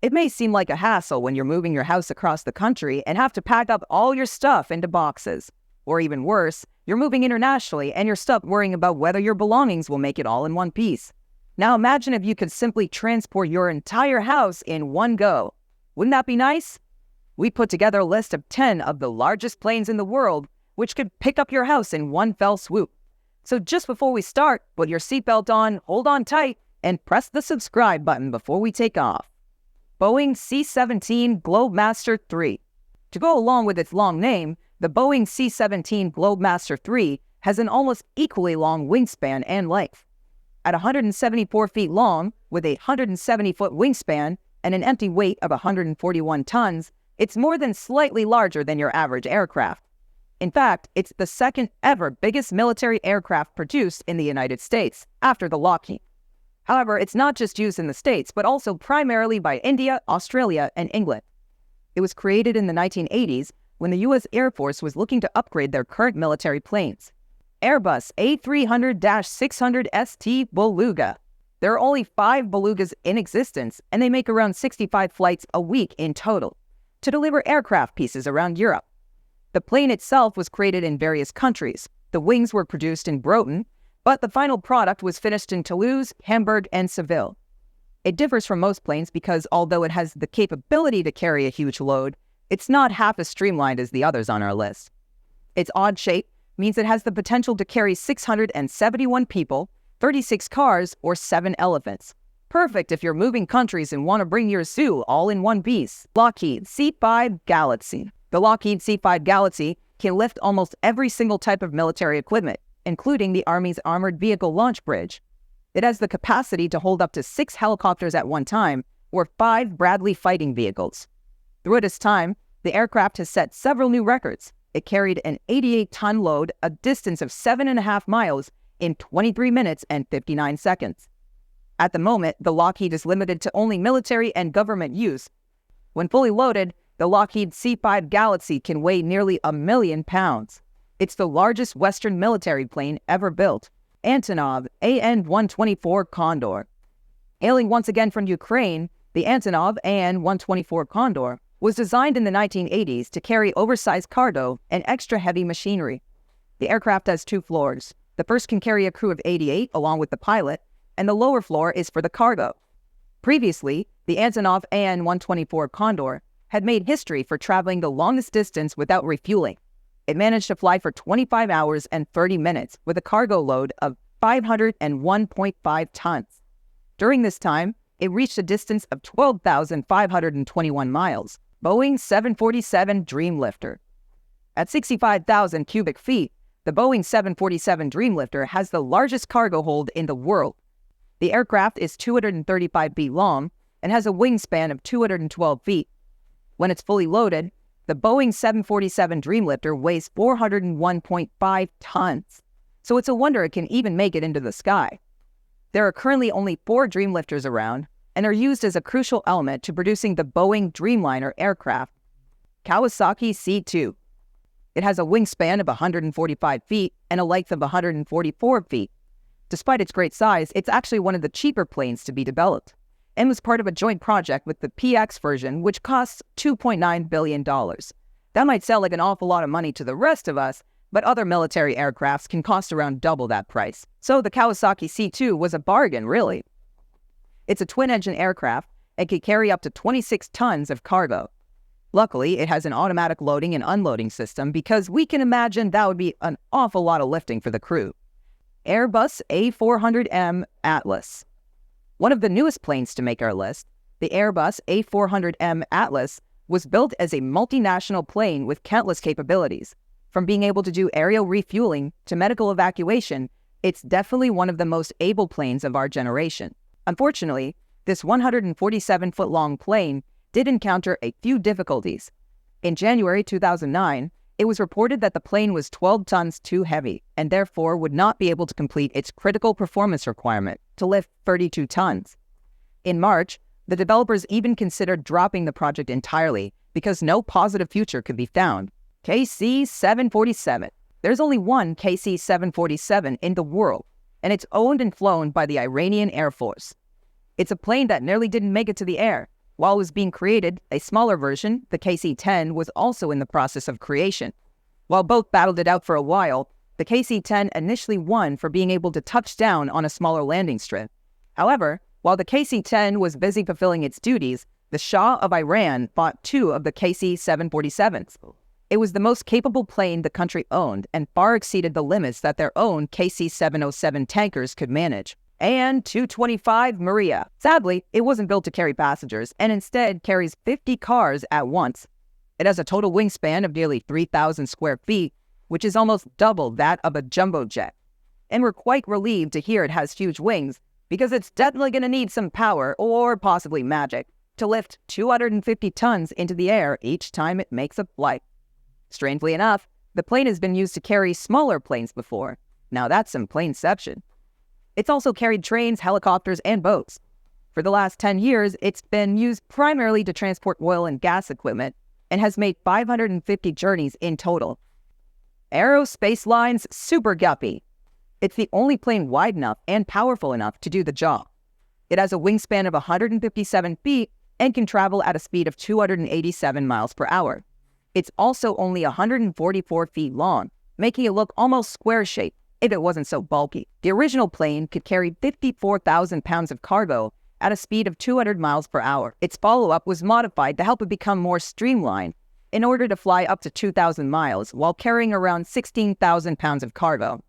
It may seem like a hassle when you're moving your house across the country and have to pack up all your stuff into boxes. Or even worse, you're moving internationally and you're stuck worrying about whether your belongings will make it all in one piece. Now imagine if you could simply transport your entire house in one go. Wouldn't that be nice? We put together a list of 10 of the largest planes in the world, which could pick up your house in one fell swoop. So just before we start, put your seatbelt on, hold on tight, and press the subscribe button before we take off. Boeing C-17 Globemaster III. To go along with its long name, the Boeing C-17 Globemaster III has an almost equally long wingspan and length. At 174 feet long, with a 170-foot wingspan and an empty weight of 141 tons, it's more than slightly larger than your average aircraft. In fact, it's the second ever biggest military aircraft produced in the United States, after the Lockheed. However, it's not just used in the States, but also primarily by India, Australia, and England. It was created in the 1980s when the U.S. Air Force was looking to upgrade their current military planes. Airbus A300-600 ST Beluga. There are only 5 Belugas in existence, and they make around 65 flights a week in total to deliver aircraft pieces around Europe. The plane itself was created in various countries. The wings were produced in Broughton, but the final product was finished in Toulouse, Hamburg, and Seville. It differs from most planes because although it has the capability to carry a huge load, it's not half as streamlined as the others on our list. Its odd shape means it has the potential to carry 671 people, 36 cars, or 7 elephants. Perfect if you're moving countries and want to bring your zoo all in one piece. Lockheed C-5 Galaxy. The Lockheed C-5 Galaxy can lift almost every single type of military equipment, including the Army's Armored Vehicle Launch Bridge. It has the capacity to hold up to 6 helicopters at one time, or 5 Bradley fighting vehicles. Throughout its time, the aircraft has set several new records. It carried an 88-ton load, a distance of 7.5 miles, in 23 minutes and 59 seconds. At the moment, the Lockheed is limited to only military and government use. When fully loaded, the Lockheed C-5 Galaxy can weigh nearly 1 million pounds. It's the largest Western military plane ever built. Antonov An-225 Condor. Hailing once again from Ukraine, the Antonov An-225 Condor was designed in the 1980s to carry oversized cargo and extra heavy machinery. The aircraft has 2 floors. The first can carry a crew of 88 along with the pilot, and the lower floor is for the cargo. Previously, the Antonov An-225 Condor had made history for traveling the longest distance without refueling. It managed to fly for 25 hours and 30 minutes with a cargo load of 501.5 tons. During this time, it reached a distance of 12,521 miles. Boeing 747 Dreamlifter. At 65,000 cubic feet, the Boeing 747 Dreamlifter has the largest cargo hold in the world. The aircraft is 235 feet long and has a wingspan of 212 feet. When it's fully loaded, the Boeing 747 Dreamlifter weighs 401.5 tons, so it's a wonder it can even make it into the sky. There are currently only 4 Dreamlifters around, and are used as a crucial element to producing the Boeing Dreamliner aircraft. Kawasaki C-2. It has a wingspan of 145 feet and a length of 144 feet. Despite its great size, it's actually one of the cheaper planes to be developed, and was part of a joint project with the PX version, which costs $2.9 billion. That might sound like an awful lot of money to the rest of us, but other military aircrafts can cost around double that price. So the Kawasaki C-2 was a bargain, really. It's a twin-engine aircraft and can carry up to 26 tons of cargo. Luckily, it has an automatic loading and unloading system because we can imagine that would be an awful lot of lifting for the crew. Airbus A400M Atlas. One of the newest planes to make our list, the Airbus A400M Atlas was built as a multinational plane with countless capabilities. From being able to do aerial refueling to medical evacuation, it's definitely one of the most able planes of our generation. Unfortunately, this 147-foot-long plane did encounter a few difficulties. In January 2009, it was reported that the plane was 12 tons too heavy and therefore would not be able to complete its critical performance requirement to lift 32 tons. In March, the developers even considered dropping the project entirely because no positive future could be found. KC-747. There's only one KC-747 in the world, and it's owned and flown by the Iranian Air Force. It's a plane that nearly didn't make it to the air. While it was being created, a smaller version, the KC-10, was also in the process of creation. While both battled it out for a while, the KC-10 initially won for being able to touch down on a smaller landing strip. However, while the KC-10 was busy fulfilling its duties, the Shah of Iran bought 2 of the KC-747s. It was the most capable plane the country owned and far exceeded the limits that their own KC-707 tankers could manage. An-225 Maria. Sadly, it wasn't built to carry passengers and instead carries 50 cars at once. It has a total wingspan of nearly 3,000 square feet, which is almost double that of a jumbo jet. And we're quite relieved to hear it has huge wings, because it's definitely going to need some power, or possibly magic, to lift 250 tons into the air each time it makes a flight. Strangely enough, the plane has been used to carry smaller planes before. Now that's some planeception. It's also carried trains, helicopters, and boats. For the last 10 years, it's been used primarily to transport oil and gas equipment, and has made 550 journeys in total. Aerospace Line's Super Guppy. It's the only plane wide enough and powerful enough to do the job. It has a wingspan of 157 feet and can travel at a speed of 287 miles per hour. It's also only 144 feet long, making it look almost square-shaped if it wasn't so bulky. The original plane could carry 54,000 pounds of cargo at a speed of 200 miles per hour. Its follow-up was modified to help it become more streamlined in order to fly up to 2,000 miles while carrying around 16,000 pounds of cargo.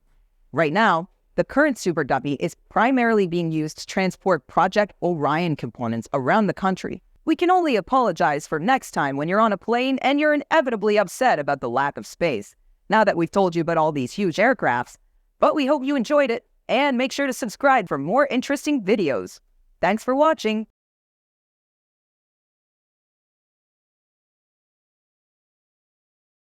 Right now, the current Super Guppy is primarily being used to transport Project Orion components around the country. We can only apologize for next time when you're on a plane and you're inevitably upset about the lack of space, now that we've told you about all these huge aircrafts. But we hope you enjoyed it, and make sure to subscribe for more interesting videos. Thanks for watching.